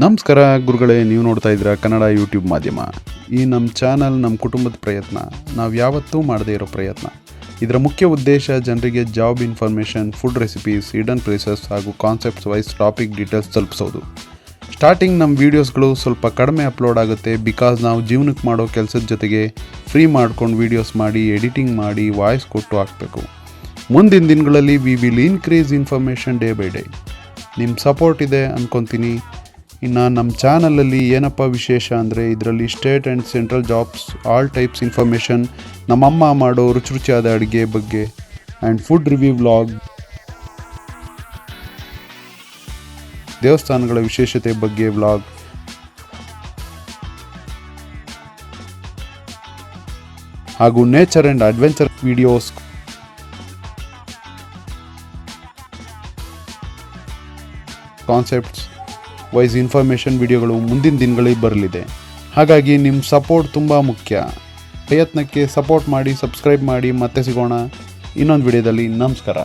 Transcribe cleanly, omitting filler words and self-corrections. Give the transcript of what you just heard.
ನಮಸ್ಕಾರ ಗುರುಗಳೇ, ನೀವು ನೋಡ್ತಾ ಇದ್ದೀರಾ ಕನ್ನಡ ಯೂಟ್ಯೂಬ್ ಮಾಧ್ಯಮ. ಈ ನಮ್ಮ ಚಾನಲ್ ನಮ್ಮ ಕುಟುಂಬದ ಪ್ರಯತ್ನ, ನಾವು ಯಾವತ್ತೂ ಮಾಡದೇ ಇರೋ ಪ್ರಯತ್ನ. ಇದರ ಮುಖ್ಯ ಉದ್ದೇಶ ಜನರಿಗೆ job information, food recipes, hidden places ಹಾಗೂ ಕಾನ್ಸೆಪ್ಟ್ಸ್ ವೈಸ್ ಟಾಪಿಕ್ ಡೀಟೇಲ್ಸ್ ತಲುಪಿಸೋದು. ಸ್ಟಾರ್ಟಿಂಗ್ ನಮ್ಮ ವೀಡಿಯೋಸ್ಗಳು ಸ್ವಲ್ಪ ಕಡಿಮೆ ಅಪ್ಲೋಡ್ ಆಗುತ್ತೆ, ಬಿಕಾಸ್ ನಾವು ಜೀವನಕ್ಕೆ ಮಾಡೋ ಕೆಲಸದ ಜೊತೆಗೆ ಫ್ರೀ ಮಾಡ್ಕೊಂಡು ವೀಡಿಯೋಸ್ ಮಾಡಿ, ಎಡಿಟಿಂಗ್ ಮಾಡಿ, ವಾಯ್ಸ್ ಕೊಟ್ಟು ಹಾಕಬೇಕು. ಮುಂದಿನ ದಿನಗಳಲ್ಲಿ we will increase information day by day. ನಿಮ್ಮ ಸಪೋರ್ಟ್ ಇದೆ ಅಂದ್ಕೊತೀನಿ. ಇನ್ನು ನಮ್ಮ ಚಾನಲಲ್ಲಿ ಏನಪ್ಪ ವಿಶೇಷ ಅಂದರೆ, ಇದರಲ್ಲಿ state and central jobs, all types information, ನಮ್ಮಮ್ಮ ಮಾಡೋ ರುಚಿಯಾದ ಅಡುಗೆ ಬಗ್ಗೆ ಆ್ಯಂಡ್ ಫುಡ್ ರಿವ್ಯೂ ವ್ಲಾಗ್, ದೇವಸ್ಥಾನಗಳ ವಿಶೇಷತೆ ಬಗ್ಗೆ ವ್ಲಾಗ್ ಹಾಗೂ nature and adventure videos, concepts wise information ವಿಡಿಯೋಗಳು ಮುಂದಿನ ದಿನಗಳಲ್ಲಿ ಬರಲಿದೆ. ಹಾಗಾಗಿ ನಿಮ್ಮ ಸಪೋರ್ಟ್ ತುಂಬ ಮುಖ್ಯ. ಪ್ರಯತ್ನಕ್ಕೆ ಸಪೋರ್ಟ್ ಮಾಡಿ, ಸಬ್ಸ್ಕ್ರೈಬ್ ಮಾಡಿ. ಮತ್ತೆ ಸಿಗೋಣ ಇನ್ನೊಂದು ವಿಡಿಯೋದಲ್ಲಿ. ನಮಸ್ಕಾರ.